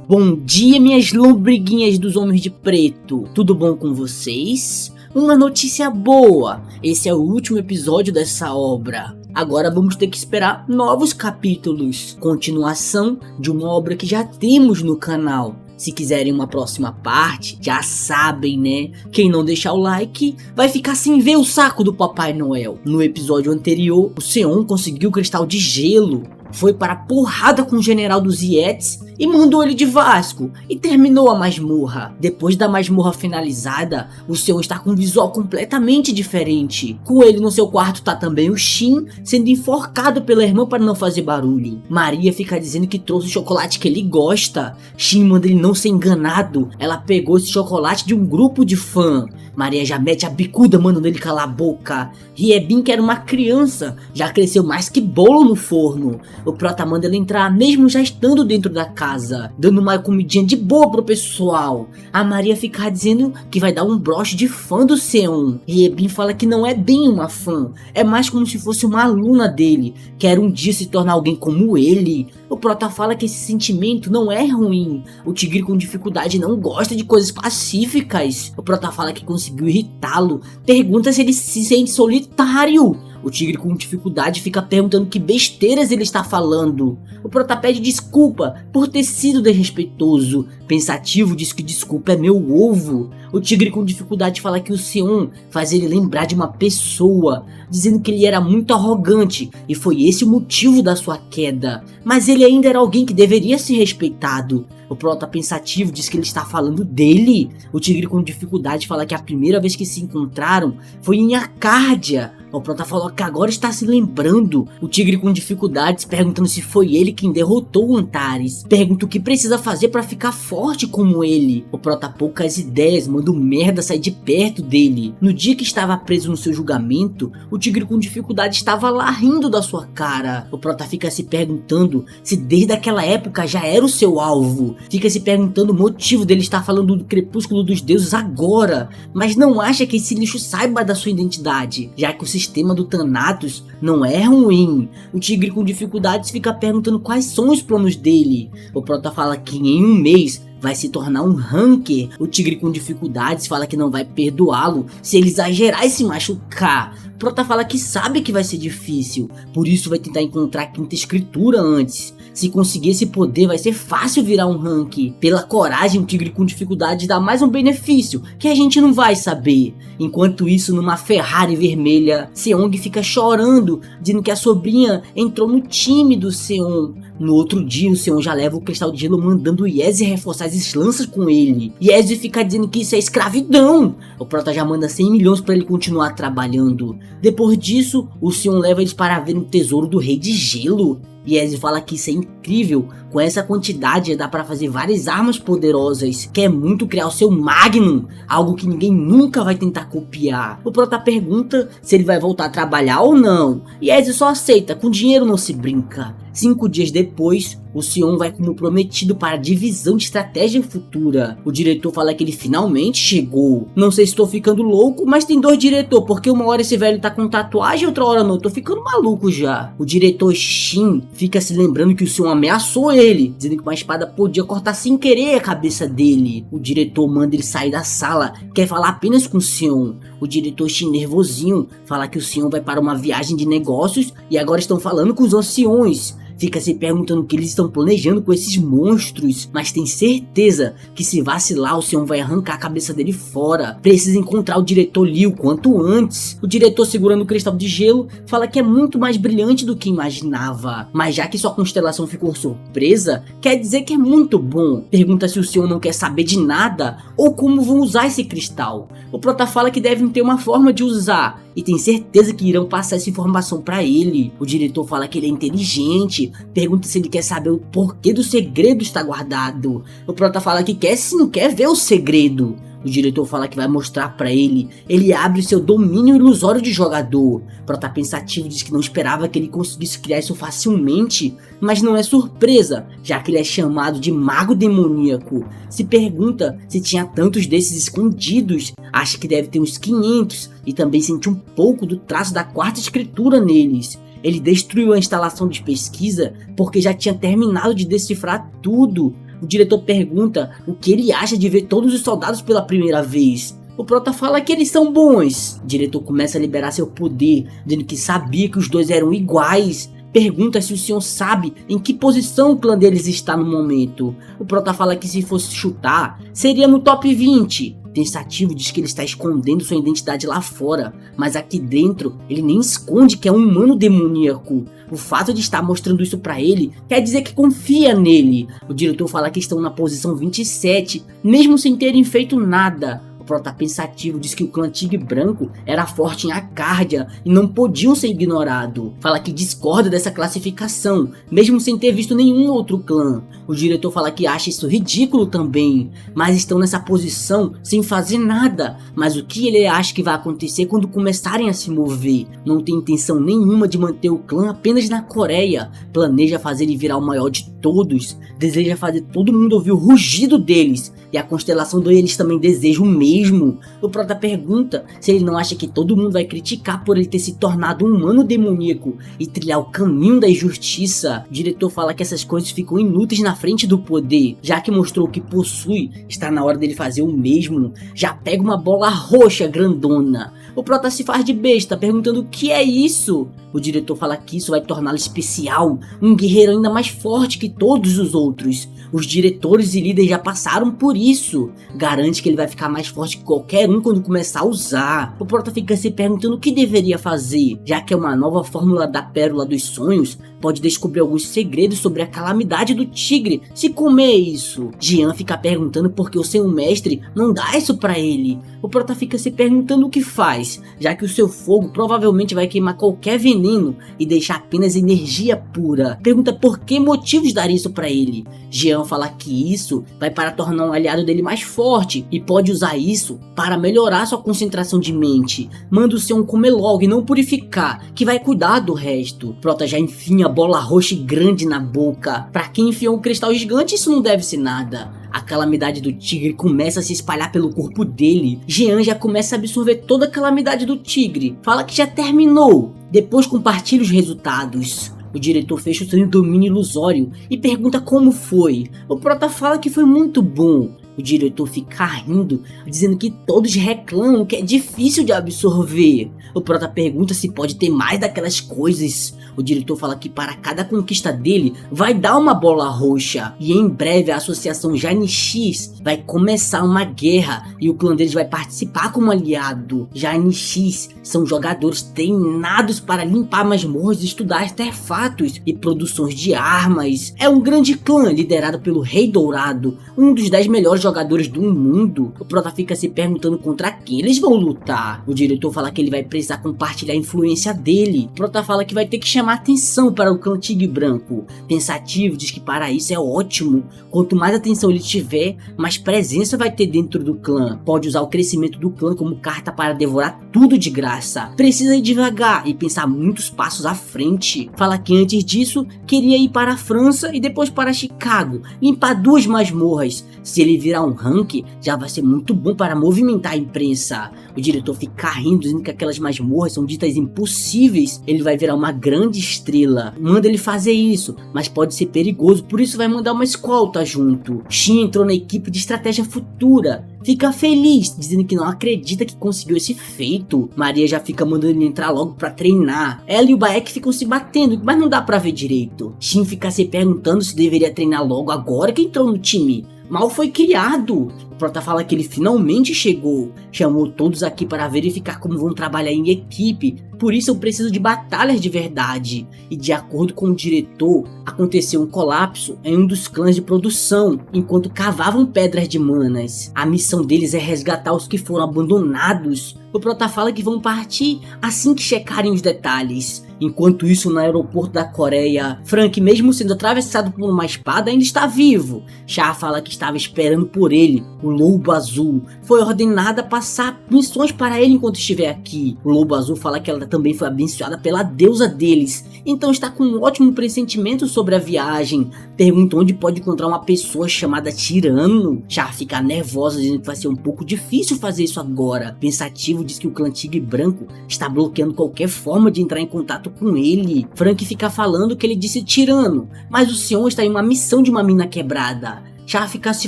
Bom dia, minhas lombriguinhas dos homens de preto. Tudo bom com vocês? Uma notícia boa. Esse é o último episódio dessa obra. Agora vamos ter que esperar novos capítulos. Continuação de uma obra que já temos no canal. Se quiserem uma próxima parte, já sabem, né? Quem não deixar o like vai ficar sem ver o saco do Papai Noel. No episódio anterior, o Seon conseguiu o cristal de gelo, foi para a porrada com o general dos Yetis e mandou ele de Vasco e terminou a masmorra. Depois da masmorra finalizada, o Seon está com um visual completamente diferente. Com ele no seu quarto tá também o Shin sendo enforcado pela irmã para não fazer barulho. Maria fica dizendo que trouxe o chocolate que ele gosta. Shin manda ele não ser enganado. Ela pegou esse chocolate de um grupo de fã. Maria já mete a bicuda mandando ele calar a boca. Riebin, que era uma criança, já cresceu mais que bolo no forno. O prota manda ele entrar mesmo já estando dentro da casa, dando uma comidinha de boa pro pessoal. A Maria fica dizendo que vai dar um broche de fã do Seon. Riebin fala que não é bem uma fã, é mais como se fosse uma aluna dele, quer um dia se tornar alguém como ele. O prota fala que esse sentimento não é ruim. O tigre com dificuldade não gosta de coisas pacíficas. O prota fala que conseguiu irritá-lo, pergunta se ele se sente solitário. O tigre com dificuldade fica perguntando que besteiras ele está falando. O prota pede desculpa por ter sido desrespeitoso. Pensativo diz que desculpa é meu ovo. O tigre com dificuldade fala que o Seon faz ele lembrar de uma pessoa, dizendo que ele era muito arrogante e foi esse o motivo da sua queda. Mas ele ainda era alguém que deveria ser respeitado. O prota pensativo diz que ele está falando dele. O tigre com dificuldade fala que a primeira vez que se encontraram foi em Arcádia. O prota falou que agora está se lembrando. O tigre com dificuldades perguntando se foi ele quem derrotou o Antares. Pergunta o que precisa fazer para ficar forte como ele. O prota poucas ideias, manda o merda sair de perto dele. No dia que estava preso no seu julgamento, o tigre com dificuldade estava lá rindo da sua cara. O prota fica se perguntando se desde aquela época já era o seu alvo. Fica se perguntando o motivo dele estar falando do crepúsculo dos deuses agora, mas não acha que esse lixo saiba da sua identidade, já que o sistema do Thanatos não é ruim. O tigre com dificuldades fica perguntando quais são os planos dele. O prota fala que em um mês vai se tornar um ranker. O tigre com dificuldades fala que não vai perdoá-lo se ele exagerar e se machucar. O prota fala que sabe que vai ser difícil, por isso vai tentar encontrar a quinta escritura antes. Se conseguir esse poder vai ser fácil virar um rank. Pela coragem, o tigre com dificuldade dá mais um benefício que a gente não vai saber. Enquanto isso, numa Ferrari vermelha, Seong fica chorando, dizendo que a sobrinha entrou no time do Seon. No outro dia, o Seon já leva o cristal de gelo mandando o Yezi reforçar as lanças com ele. Yezi fica dizendo que isso é escravidão. O prota já manda 100 milhões para ele continuar trabalhando. Depois disso, o Seon leva eles para ver o tesouro do rei de gelo. Yezi fala que isso é incrível, com essa quantidade dá para fazer várias armas poderosas, quer muito criar o seu Magnum, algo que ninguém nunca vai tentar copiar. O prota pergunta se ele vai voltar a trabalhar ou não, Yezi só aceita, com dinheiro não se brinca. 5 dias depois, o Seon vai como prometido para a divisão de estratégia futura. O diretor fala que ele finalmente chegou. Não sei se estou ficando louco, mas tem 2 diretores, porque uma hora esse velho tá com tatuagem e outra hora não, tô ficando maluco já. O diretor Shin fica se lembrando que o Seon ameaçou ele, dizendo que uma espada podia cortar sem querer a cabeça dele. O diretor manda ele sair da sala, quer falar apenas com o Seon. O diretor Shin, nervosinho, fala que o Seon vai para uma viagem de negócios e agora estão falando com os anciões. Fica se perguntando o que eles estão planejando com esses monstros, mas tem certeza que se vacilar o Seon vai arrancar a cabeça dele fora. Precisa encontrar o diretor Liu quanto antes. O diretor, segurando o cristal de gelo, fala que é muito mais brilhante do que imaginava, mas já que sua constelação ficou surpresa, quer dizer que é muito bom. Pergunta se o Seon não quer saber de nada ou como vão usar esse cristal. O prota fala que devem ter uma forma de usar e tem certeza que irão passar essa informação para ele. O diretor fala que ele é inteligente, pergunta se ele quer saber o porquê do segredo está guardado. O prota fala que quer sim, quer ver o segredo. O diretor fala que vai mostrar pra ele. Ele abre seu domínio ilusório de jogador. Prota pensativo diz que não esperava que ele conseguisse criar isso facilmente, mas não é surpresa, já que ele é chamado de mago demoníaco. Se pergunta se tinha tantos desses escondidos, acha que deve ter uns 500 e também sente um pouco do traço da quarta escritura neles. Ele destruiu a instalação de pesquisa porque já tinha terminado de decifrar tudo. O diretor pergunta o que ele acha de ver todos os soldados pela primeira vez. O Prota fala que eles são bons. O diretor começa a liberar seu poder, dizendo que sabia que os dois eram iguais. Pergunta se o senhor sabe em que posição o clã deles está no momento. O Prota fala que se fosse chutar, seria no top 20. Pensativo diz que ele está escondendo sua identidade lá fora, mas aqui dentro ele nem esconde que é um humano demoníaco. O fato de estar mostrando isso pra ele quer dizer que confia nele. O diretor fala que estão na posição 27, mesmo sem terem feito nada. O Prota pensativo diz que o clã Tigre Branco era forte em Arcádia e não podiam ser ignorado. Fala que discorda dessa classificação, mesmo sem ter visto nenhum outro clã. O diretor fala que acha isso ridículo também, mas estão nessa posição sem fazer nada. Mas o que ele acha que vai acontecer quando começarem a se mover? Não tem intenção nenhuma de manter o clã apenas na Coreia. Planeja fazer ele virar o maior de todos. Deseja fazer todo mundo ouvir o rugido deles. E a constelação do eles também deseja o mesmo. O Prota pergunta se ele não acha que todo mundo vai criticar por ele ter se tornado um humano demoníaco e trilhar o caminho da injustiça. O diretor fala que essas coisas ficam inúteis na frente do poder, já que mostrou o que possui, está na hora dele fazer o mesmo. Já pega uma bola roxa grandona. O Prota se faz de besta, perguntando o que é isso. O diretor fala que isso vai torná-lo especial, um guerreiro ainda mais forte que todos os outros. Os diretores e líderes já passaram por isso. Garante que ele vai ficar mais forte que qualquer um quando começar a usar. O Prota fica se perguntando o que deveria fazer, já que é uma nova fórmula da Pérola dos Sonhos, pode descobrir alguns segredos sobre a calamidade do tigre se comer isso. Jean fica perguntando por que o seu mestre não dá isso pra ele. O Prota fica se perguntando o que faz, já que o seu fogo provavelmente vai queimar qualquer veneno e deixar apenas energia pura. Pergunta por que motivos dar isso pra ele. Jean fala que isso vai para tornar um aliado dele mais forte e pode usar isso para melhorar sua concentração de mente. Manda o seu comer logo e não purificar, que vai cuidar do resto. Prota já enfia a bola roxa grande na boca. Pra quem enfiou um cristal gigante, isso não deve ser nada. A calamidade do tigre começa a se espalhar pelo corpo dele. Jean já começa a absorver toda a calamidade do tigre. Fala que já terminou. Depois compartilha os resultados. O diretor fecha o seu domínio ilusório e pergunta como foi. O Prota fala que foi muito bom. O diretor fica rindo, dizendo que todos reclamam que é difícil de absorver. O Prota pergunta se pode ter mais daquelas coisas. O diretor fala que para cada conquista dele vai dar uma bola roxa. E em breve a associação Jaine X vai começar uma guerra e o clã deles vai participar como aliado. Jaine X são jogadores treinados para limpar masmorras e estudar artefatos e produções de armas. É um grande clã liderado pelo Rei Dourado, um dos 10 melhores jogadores do mundo. O Prota fica se perguntando contra quem eles vão lutar. O diretor fala que ele vai precisar compartilhar a influência dele. O Prota fala que vai ter que chamar atenção para o clã Tigre Branco. Pensativo diz que para isso é ótimo. Quanto mais atenção ele tiver, mais presença vai ter dentro do clã. Pode usar o crescimento do clã como carta para devorar tudo de graça. Precisa ir devagar e pensar muitos passos à frente. Fala que antes disso queria ir para a França e depois para Chicago, limpar 2 masmorras. Se ele virar um rank, já vai ser muito bom para movimentar a imprensa. O diretor fica rindo, dizendo que aquelas masmorras são ditas impossíveis. Ele vai virar uma grande estrela. Manda ele fazer isso, mas pode ser perigoso, por isso vai mandar uma escolta junto. Shin entrou na equipe de estratégia futura. Fica feliz, dizendo que não acredita que conseguiu esse feito. Maria já fica mandando ele entrar logo pra treinar. Ela e o Baek ficam se batendo, mas não dá pra ver direito. Shin fica se perguntando se deveria treinar logo agora que entrou no time. Mal foi criado. O Prota fala que ele finalmente chegou. Chamou todos aqui para verificar como vão trabalhar em equipe. Por isso eu preciso de batalhas de verdade. E de acordo com o diretor, aconteceu um colapso em um dos clãs de produção, enquanto cavavam pedras de manas. A missão deles é resgatar os que foram abandonados. O Prota fala que vão partir assim que checarem os detalhes. Enquanto isso, no aeroporto da Coreia, Frank, mesmo sendo atravessado por uma espada, ainda está vivo. Char fala que estava esperando por ele. O Lobo Azul foi ordenada a passar missões para ele enquanto estiver aqui. O Lobo Azul fala que ela também foi abençoada pela deusa deles, então está com um ótimo pressentimento sobre a viagem. Pergunta onde pode encontrar uma pessoa chamada Tirano. Char fica nervosa, dizendo que vai ser um pouco difícil fazer isso agora. Pensativo diz que o clã Tigre Branco está bloqueando qualquer forma de entrar em contato com ele. Frank fica falando que ele disse Tirano, mas o Sion está em uma missão de uma mina quebrada. já fica se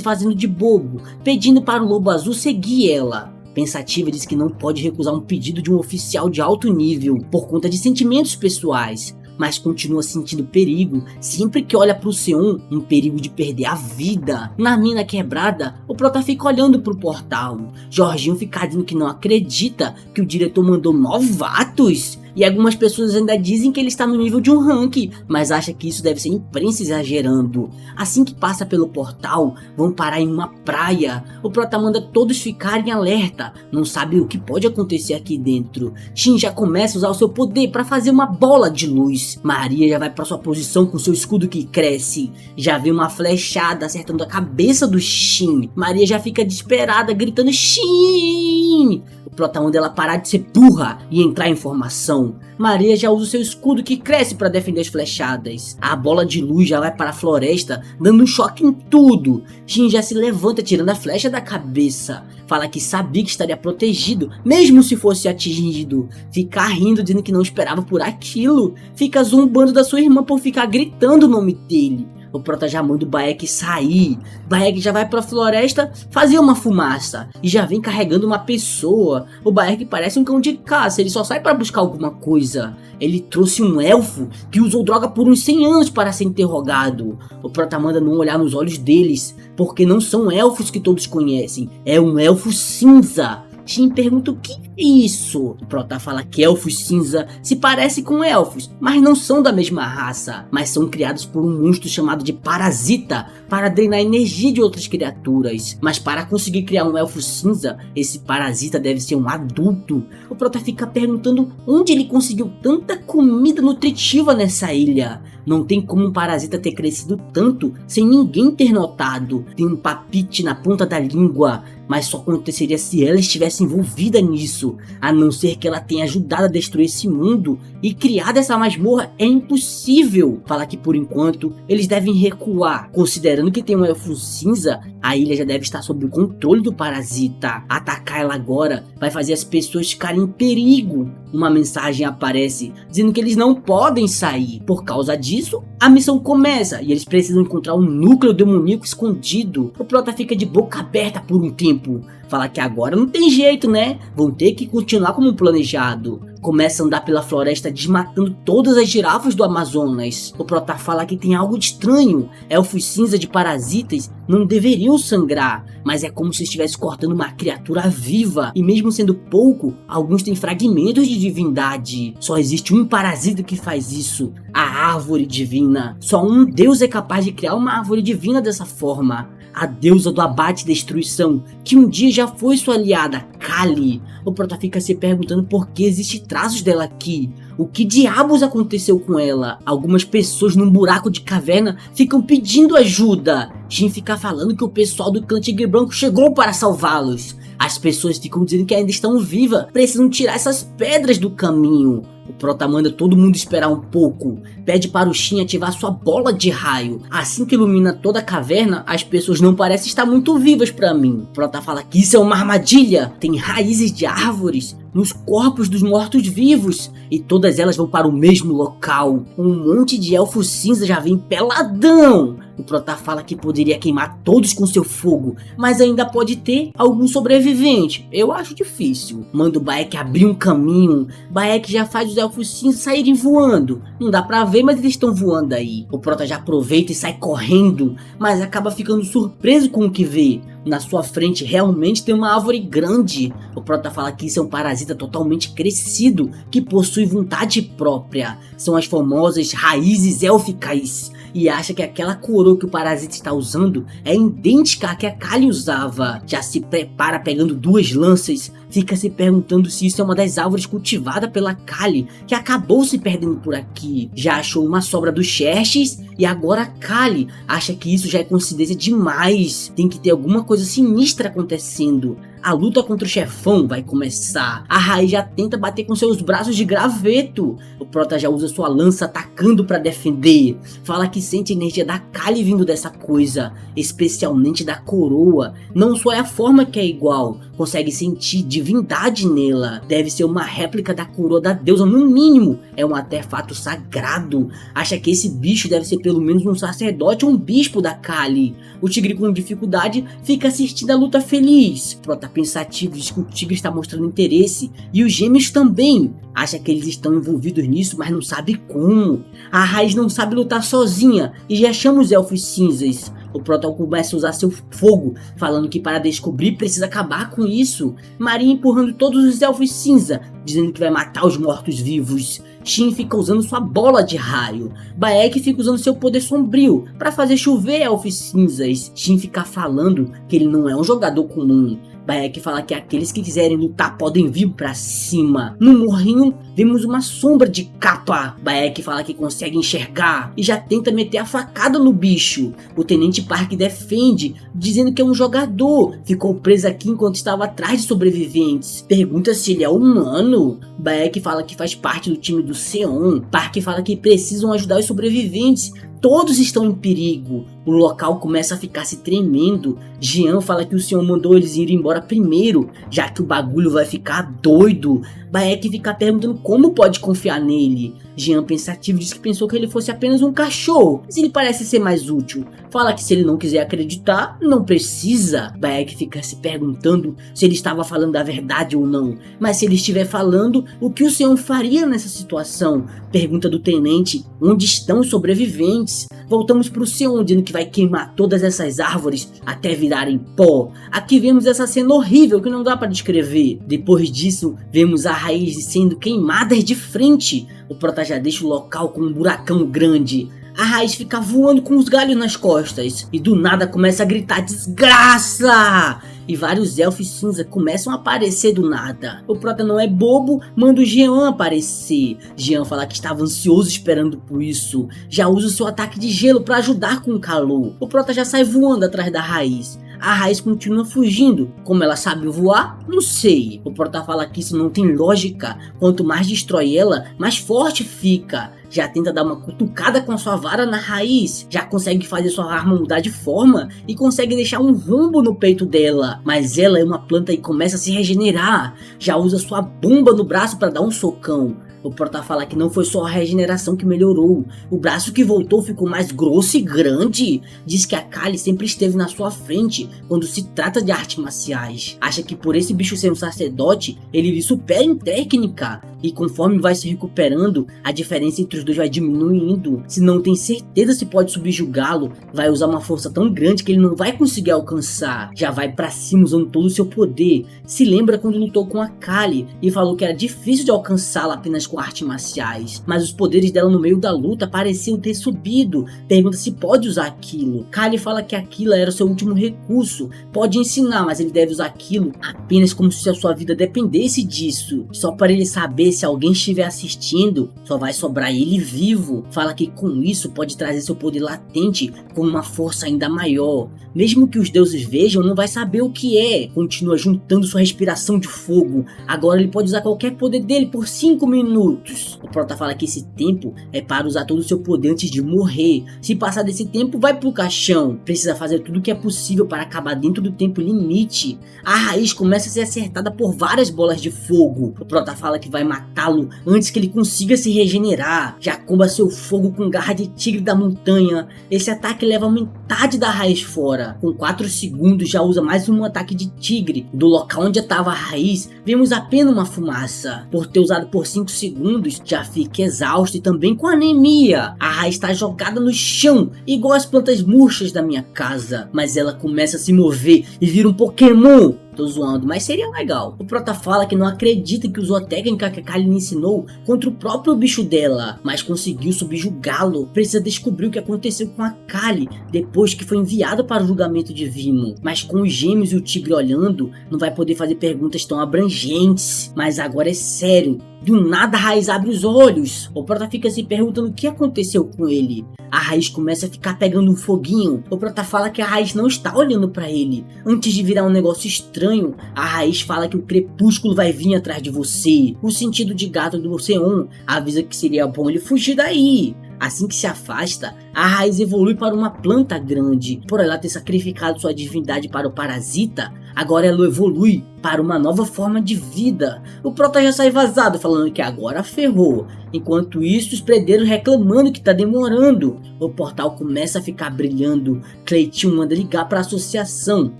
fazendo de bobo, pedindo para o Lobo Azul seguir ela. Pensativa, diz que não pode recusar um pedido de um oficial de alto nível por conta de sentimentos pessoais, mas continua sentindo perigo sempre que olha pro Seon, um perigo de perder a vida. Na mina quebrada, o Prota fica olhando pro portal. Jorginho fica dizendo que não acredita que o diretor mandou novatos. E algumas pessoas ainda dizem que ele está no nível de um rank, mas acha que isso deve ser imprensa exagerando. Assim que passa pelo portal, vão parar em uma praia. O Prota manda todos ficarem alerta, não sabe o que pode acontecer aqui dentro. Shin já começa a usar o seu poder para fazer uma bola de luz. Maria já vai para sua posição com seu escudo que cresce. Já vê uma flechada acertando a cabeça do Shin. Maria já fica desesperada, gritando Shin! O Prota manda ela parar de ser burra e entrar em formação. Maria já usa o seu escudo que cresce para defender as flechadas. A bola de luz já vai para a floresta, dando um choque em tudo. Shin já se levanta tirando a flecha da cabeça. Fala que sabia que estaria protegido, mesmo se fosse atingido. Fica rindo, dizendo que não esperava por aquilo. Fica zombando da sua irmã por ficar gritando o nome dele. O Prota já manda o Baek sair. Baek já vai pra floresta fazer uma fumaça e já vem carregando uma pessoa. O Baek parece um cão de caça, ele só sai pra buscar alguma coisa. Ele trouxe um elfo que usou droga por uns 100 anos para ser interrogado. O Prota manda não olhar nos olhos deles, porque não são elfos que todos conhecem, é um elfo cinza. Shin pergunta o que é isso. O Prota fala que elfos cinza se parecem com elfos, mas não são da mesma raça, mas são criados por um monstro chamado de parasita para drenar a energia de outras criaturas. Mas para conseguir criar um elfo cinza, esse parasita deve ser um adulto. O Prota fica perguntando onde ele conseguiu tanta comida nutritiva nessa ilha. Não tem como um parasita ter crescido tanto sem ninguém ter notado. Tem um papite na ponta da língua, mas só aconteceria se ela estivesse envolvida nisso. A não ser que ela tenha ajudado a destruir esse mundo e criado essa masmorra é impossível. Fala que por enquanto eles devem recuar. Considerando que tem um elfo cinza, a ilha já deve estar sob o controle do parasita. Atacar ela agora vai fazer as pessoas ficarem em perigo. Uma mensagem aparece dizendo que eles não podem sair. Por causa disso, a missão começa e eles precisam encontrar um núcleo demoníaco escondido. O Prota fica de boca aberta por um tempo. Fala que agora não tem jeito, né? Vão ter que continuar como planejado. Começa a andar pela floresta desmatando todas as girafas do Amazonas. O Prota fala que tem algo de estranho. Elfos cinza de parasitas não deveriam sangrar, mas é como se estivesse cortando uma criatura viva. E mesmo sendo pouco, alguns têm fragmentos de divindade. Só existe um parasita que faz isso, a árvore divina. Só um deus é capaz de criar uma árvore divina dessa forma. A deusa do abate e destruição, que um dia já foi sua aliada, Kali. O Prota fica se perguntando por que existe traços dela aqui. O que diabos aconteceu com ela? Algumas pessoas num buraco de caverna ficam pedindo ajuda. Shin fica falando que o pessoal do clã Tigre Branco chegou para salvá-los. As pessoas ficam dizendo que ainda estão vivas, precisam tirar essas pedras do caminho. O Prota manda todo mundo esperar um pouco, pede para o Shin ativar sua bola de raio. Assim que ilumina toda a caverna, as pessoas não parecem estar muito vivas para mim. O Prota fala que isso é uma armadilha, tem raízes de árvores nos corpos dos mortos-vivos e todas elas vão para o mesmo local. Um monte de elfo cinza já vem peladão. O Prota fala que poderia queimar todos com seu fogo, mas ainda pode ter algum sobrevivente. Eu acho difícil. Manda o Baek abrir um caminho. Baek já faz os elfos cinza saírem voando. Não dá pra ver, mas eles estão voando aí. O Prota já aproveita e sai correndo, mas acaba ficando surpreso com o que vê. Na sua frente realmente tem uma árvore grande. O Prota fala que isso é um parasita totalmente crescido, que possui vontade própria. São as famosas raízes élficas. E acha que aquela coroa que o parasita está usando é idêntica à que a Kali usava. Já se prepara pegando duas lanças. Fica se perguntando se isso é uma das árvores cultivadas pela Kali, que acabou se perdendo por aqui. Já achou uma sobra do Xerxes e agora a Kali acha que isso já é coincidência demais. Tem que ter alguma coisa sinistra acontecendo. A luta contra o chefão vai começar. A Raiz já tenta bater com seus braços de graveto. O Prota já usa sua lança atacando pra defender. Fala que sente a energia da Kali vindo dessa coisa, especialmente da coroa. Não só é a forma que é igual, consegue sentir divindade nela. Deve ser uma réplica da coroa da deusa, no mínimo. É um artefato sagrado. Acha que esse bicho deve ser pelo menos um sacerdote ou um bispo da Kali. O tigre, com dificuldade, fica assistindo a luta feliz. Prota pensativo diz que o tigre está mostrando interesse, e os gêmeos também. Acha que eles estão envolvidos nisso, mas não sabe como. A Raiz não sabe lutar sozinha e já chama os elfos cinzas. O Prota começa a usar seu fogo, falando que para descobrir precisa acabar com isso. Maria empurrando todos os elfos cinza, dizendo que vai matar os mortos-vivos. Shin fica usando sua bola de raio. Bayek fica usando seu poder sombrio para fazer chover elfos cinzas. Shin fica falando que ele não é um jogador comum. Bayek fala que aqueles que quiserem lutar podem vir pra cima. No morrinho, vemos uma sombra de capa. Bayek fala que consegue enxergar e já tenta meter a facada no bicho. O Tenente Park defende, dizendo que é um jogador. Ficou preso aqui enquanto estava atrás de sobreviventes. Pergunta se ele é humano. Bayek fala que faz parte do time do Seon. Park fala que precisam ajudar os sobreviventes. Todos estão em perigo. O local começa a ficar se tremendo. Jean fala que o senhor mandou eles ir embora primeiro, já que o bagulho vai ficar doido. Bayek fica perguntando como pode confiar nele. Jean, pensativo, diz que pensou que ele fosse apenas um cachorro, mas ele parece ser mais útil. Fala que se ele não quiser acreditar, não precisa. Bayek fica se perguntando se ele estava falando a verdade ou não. Mas se ele estiver falando, o que o senhor faria nessa situação? Pergunta do tenente, onde estão os sobreviventes? Voltamos pro Seon, dizendo que vai queimar todas essas árvores até virarem pó. Aqui vemos essa cena horrível que não dá para descrever. Depois disso, vemos a Raiz sendo queimadas de frente. O Prota já deixa o local com um buracão grande. A Raiz fica voando com os galhos nas costas e do nada começa a gritar desgraça! E vários elfos cinza começam a aparecer do nada. O Prota não é bobo, manda o Jean aparecer. Jean fala que estava ansioso esperando por isso. Já usa o seu ataque de gelo para ajudar com o calor. O Prota já sai voando atrás da Raiz. A Raiz continua fugindo. Como ela sabe voar? Não sei. O Prota fala que isso não tem lógica. Quanto mais destrói ela, mais forte fica. Já tenta dar uma cutucada com a sua vara na Raiz. Já consegue fazer sua arma mudar de forma e consegue deixar um rombo no peito dela. Mas ela é uma planta e começa a se regenerar. Já usa sua bomba no braço para dar um socão. O Prota fala que não foi só a regeneração que melhorou. O braço que voltou ficou mais grosso e grande. Diz que a Kali sempre esteve na sua frente quando se trata de artes marciais. Acha que por esse bicho ser um sacerdote, ele lhe supera em técnica. E conforme vai se recuperando, a diferença entre os dois vai diminuindo. Se não tem certeza se pode subjugá-lo, vai usar uma força tão grande que ele não vai conseguir alcançar. Já vai pra cima usando todo o seu poder. Se lembra quando lutou com a Kali e falou que era difícil de alcançá-la apenas com artes marciais, mas os poderes dela no meio da luta pareciam ter subido. Pergunta se pode usar aquilo. Kali fala que aquilo era o seu último recurso. Pode ensinar, mas ele deve usar aquilo apenas como se a sua vida dependesse disso. Só para ele saber se alguém estiver assistindo, só vai sobrar ele vivo. Fala que com isso pode trazer seu poder latente com uma força ainda maior. Mesmo que os deuses vejam, não vai saber o que é. Continua juntando sua respiração de fogo. Agora ele pode usar qualquer poder dele por 5 minutos. O Prota fala que esse tempo é para usar todo o seu poder antes de morrer. Se passar desse tempo, vai pro caixão. Precisa fazer tudo o que é possível para acabar dentro do tempo limite. A Raiz começa a ser acertada por várias bolas de fogo. O Prota fala que vai matá-lo antes que ele consiga se regenerar. Já comba seu fogo com garra de tigre da montanha. Esse ataque leva metade da Raiz fora. Com 4 segundos já usa mais um ataque de tigre. Do local onde estava a Raiz, vemos apenas uma fumaça. Por ter usado por 5 segundos, já fica exausto e também com anemia. A Raiz está jogada no chão, igual as plantas murchas da minha casa. Mas ela começa a se mover e vira um Pokémon. Tô zoando, mas seria legal. O Prota fala que não acredita que usou a técnica que a Kali lhe ensinou contra o próprio bicho dela, mas conseguiu subjugá-lo. Precisa descobrir o que aconteceu com a Kali depois que foi enviado para o julgamento divino. Mas com os gêmeos e o tigre olhando, não vai poder fazer perguntas tão abrangentes. Mas agora é sério. Do nada a Raiz abre os olhos. O Prota fica se perguntando o que aconteceu com ele. A Raiz começa a ficar pegando um foguinho. O Prota fala que a Raiz não está olhando pra ele. Antes de virar um negócio estranho, a Raiz fala que o crepúsculo vai vir atrás de você. O sentido de gato do Seon avisa que seria bom ele fugir daí. Assim que se afasta, a Raiz evolui para uma planta grande. Por ela ter sacrificado sua divindade para o parasita, agora ela evolui para uma nova forma de vida. O Prota já sai vazado falando que agora ferrou. Enquanto isso, os predeiros reclamando que tá demorando. O portal começa a ficar brilhando. Cleitinho manda ligar para a associação.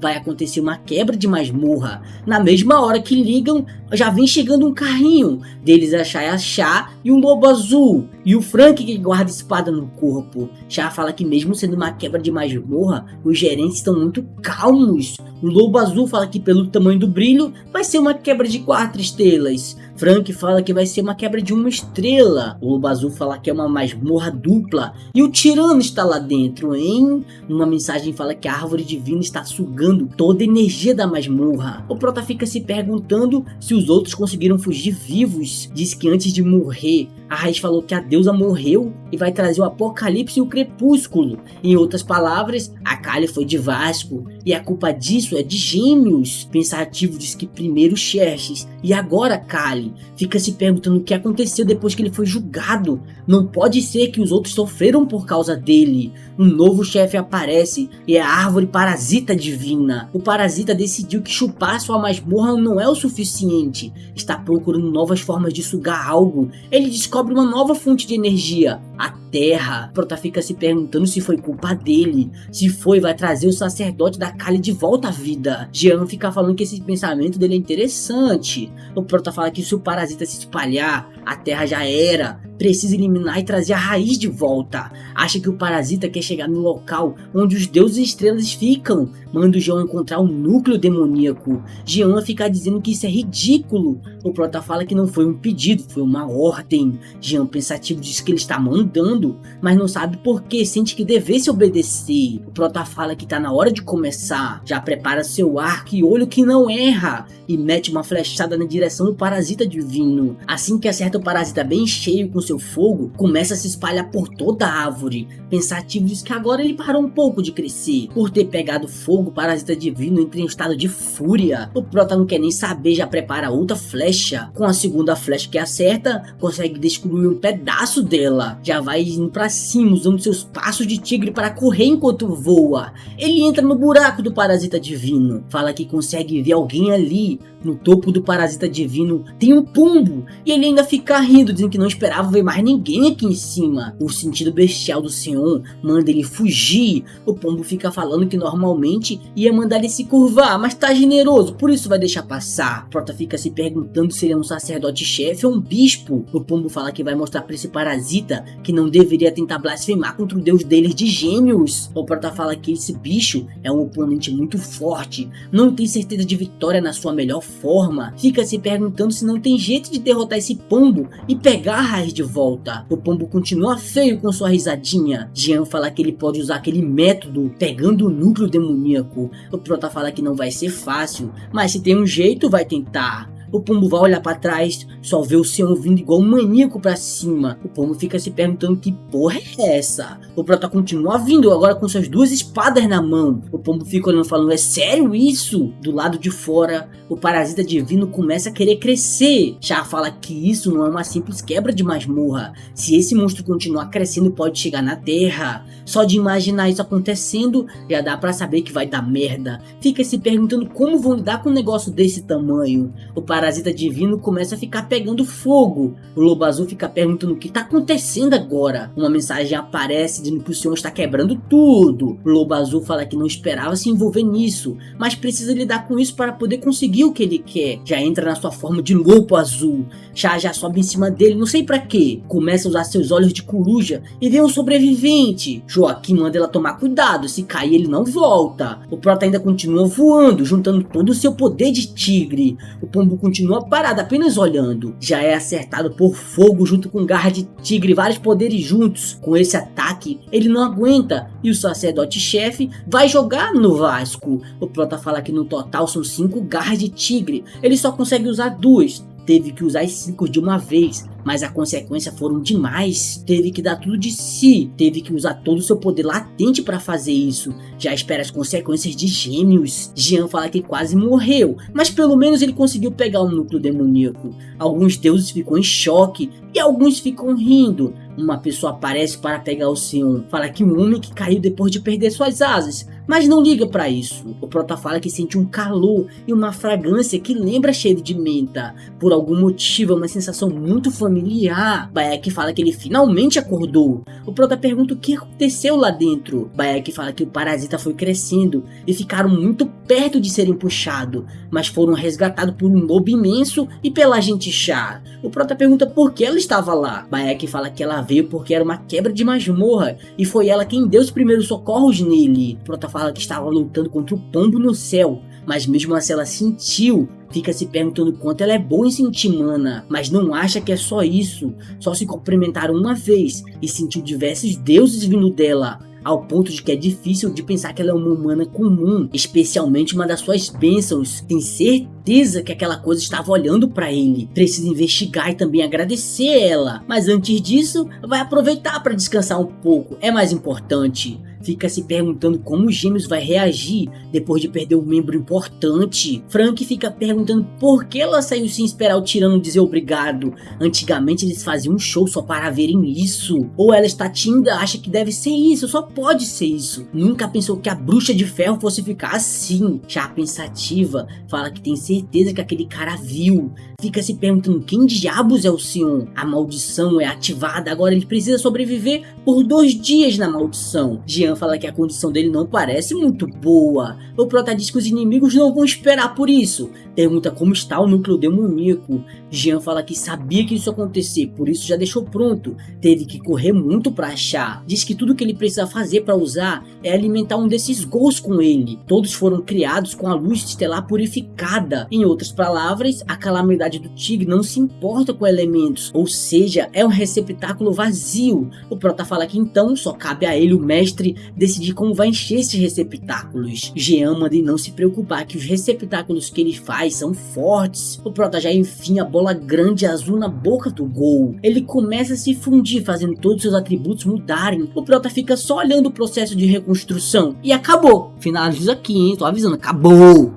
Vai acontecer uma quebra de masmorra. Na mesma hora que ligam, já vem chegando um carrinho. Deles a Chá e um lobo azul. E o Frank que guarda espada no corpo. Chá fala que mesmo sendo uma quebra de masmorra, os gerentes estão muito calmos. O lobo azul fala que pelo tamanho do brilho vai ser uma quebra de 4 estrelas. Frank fala que vai ser uma quebra de 1 estrela. O lobo azul fala que é uma masmorra dupla. E o tirano está lá dentro, hein? Uma mensagem fala que a árvore divina está sugando toda a energia da masmorra. O Prota fica se perguntando se os outros conseguiram fugir vivos. Diz que antes de morrer, a Raiz falou que a deusa morreu e vai trazer o apocalipse e o crepúsculo. Em outras palavras, a Kali foi de Vasco e a culpa disso é de Gêmeos. Pensativo diz que primeiro Xerxes e agora Kali. Fica se perguntando o que aconteceu depois que ele foi julgado. Não pode ser que os outros sofreram por causa dele. Um novo chefe aparece e é a árvore parasita divina. O parasita decidiu que chupar sua masmorra não é o suficiente. Está procurando novas formas de sugar algo. Ele descobre uma nova fonte de energia, a terra. Prota fica se perguntando se foi culpa dele. Se foi, vai trazer o sacerdote da Kali de volta à vida. Jean fica falando que esse pensamento dele é interessante. O Prota fala que se o parasita se espalhar, a terra já era. Precisa eliminar e trazer a raiz de volta. Acha que o parasita quer chegar no local onde os deuses e estrelas ficam. Manda o Jean encontrar um núcleo demoníaco. Jean fica dizendo que isso é ridículo. O Prota fala que não foi um pedido, foi uma ordem. Jean pensativo diz que ele está mandando, mas não sabe por que, sente que devesse obedecer. O Prota fala que tá na hora de começar. Já prepara seu arco e olho que não erra. E mete uma flechada na direção do parasita divino. Assim que acerta o parasita bem cheio com seu fogo, começa a se espalhar por toda a árvore. Pensativo diz que agora ele parou um pouco de crescer. Por ter pegado fogo, o parasita divino entra em estado de fúria. O Prota não quer nem saber, já prepara outra flecha. Com a segunda flecha que acerta, consegue destruir um pedaço dela. Já vai indo pra cima, usando seus passos de tigre para correr enquanto voa. Ele entra no buraco do parasita divino. Fala que consegue ver alguém ali. No topo do parasita divino tem um pombo. E ele ainda fica rindo, dizendo que não esperava ver mais ninguém aqui em cima. O sentido bestial do Seon manda ele fugir. O pombo fica falando que normalmente ia mandar ele se curvar, mas tá generoso, por isso vai deixar passar. Prota fica se perguntando se ele é um sacerdote-chefe ou um bispo. O pombo fala que vai mostrar pra esse parasita que não deveria tentar blasfemar contra o deus deles de Gêmeos. O Prota fala que esse bicho é um oponente muito forte, não tem certeza de vitória na sua melhor forma. Fica se perguntando se não tem jeito de derrotar esse pombo e pegar a raiz de volta. O pombo continua feio com sua risadinha. Jean fala que ele pode usar aquele método pegando o núcleo demoníaco. O Prota fala que não vai ser fácil, mas se tem um jeito vai tentar. O pombo vai olhar pra trás, só vê o Seon vindo igual um maníaco pra cima. O pombo fica se perguntando que porra é essa. O Prota continua vindo, agora com suas 2 espadas na mão. O pombo fica olhando falando, é sério isso? Do lado de fora, o parasita divino começa a querer crescer. Chá fala que isso não é uma simples quebra de masmorra. Se esse monstro continuar crescendo, pode chegar na terra. Só de imaginar isso acontecendo, já dá pra saber que vai dar merda. Fica se perguntando como vão lidar com um negócio desse tamanho. O parasita divino começa a ficar pegando fogo. O lobo azul fica perguntando o que tá acontecendo agora. Uma mensagem aparece dizendo que o Seon está quebrando tudo. O lobo azul fala que não esperava se envolver nisso, mas precisa lidar com isso para poder conseguir o que ele quer. Já entra na sua forma de lobo azul. Chá já sobe em cima dele, não sei pra quê. Começa a usar seus olhos de coruja e vê um sobrevivente. Joaquim manda ela tomar cuidado, se cair ele não volta. O Prota ainda continua voando, juntando todo o seu poder de tigre. O pombo continua parado, apenas olhando. Já é acertado por fogo junto com garra de tigre e vários poderes juntos. Com esse ataque, ele não aguenta e o sacerdote-chefe vai jogar no Vasco. O Prota fala que no total são 5 garras de tigre. Ele só consegue usar 2. teve que usar as 5 de uma vez, mas a consequência foram demais. Teve que dar tudo de si, teve que usar todo o seu poder latente para fazer isso. Já espera as consequências de Gêmeos. Jean fala que quase morreu, mas pelo menos ele conseguiu pegar o núcleo demoníaco. Alguns deuses ficam em choque e alguns ficam rindo. Uma pessoa aparece para pegar o Sion, fala que um homem que caiu depois de perder suas asas, mas não liga para isso. O Prota fala que sente um calor e uma fragrância que lembra cheiro de menta. Por algum motivo é uma sensação muito familiar. Bayek fala que ele finalmente acordou. O Prota pergunta o que aconteceu lá dentro. Bayek fala que o parasita foi crescendo e ficaram muito perto de serem puxados, mas foram resgatados por um lobo imenso e pela agente Char. O Prota pergunta por que ela estava lá. Bayek fala que ela veio porque era uma quebra de masmorra e foi ela quem deu os primeiros socorros nele. O Prota fala que estava lutando contra o pombo no céu, mas mesmo assim ela sentiu. Fica se perguntando quanto ela é boa em sentir mana, mas não acha que é só isso. Só se cumprimentaram uma vez e sentiu diversos deuses vindo dela, ao ponto de que é difícil de pensar que ela é uma humana comum, especialmente uma das suas bênçãos. Tem certeza que aquela coisa estava olhando para ele. Precisa investigar e também agradecer ela, mas antes disso, vai aproveitar para descansar um pouco, é mais importante. Fica se perguntando como os Gêmeos vai reagir depois de perder um membro importante. Frank fica perguntando por que ela saiu sem esperar o tirano dizer obrigado. Antigamente eles faziam um show só para verem isso. Ou ela está tímida, acha que deve ser isso, só pode ser isso. Nunca pensou que a bruxa de ferro fosse ficar assim. Já pensativa, fala que tem certeza que aquele cara viu. Fica se perguntando quem diabos é o Sion. A maldição é ativada, agora ele precisa sobreviver por 2 dias na maldição. Jean fala que a condição dele não parece muito boa. O Prota diz que os inimigos não vão esperar por isso. Pergunta como está o núcleo demoníaco. Jean fala que sabia que isso ia acontecer, por isso já deixou pronto. Teve que correr muito para achar. Diz que tudo que ele precisa fazer para usar é alimentar um desses gols com ele. Todos foram criados com a luz estelar purificada. Em outras palavras, a calamidade do tigre não se importa com elementos, ou seja, é um receptáculo vazio. O Prota fala que então só cabe a ele, o mestre, decidir como vai encher esses receptáculos. Jean manda em não se preocupar que os receptáculos que ele faz são fortes. O Prota já enfia a bola grande azul na boca do gol. Ele começa a se fundir, fazendo todos seus atributos mudarem. O Prota fica só olhando o processo de reconstrução. E acabou. Finaliza aqui, hein? Tô avisando, acabou.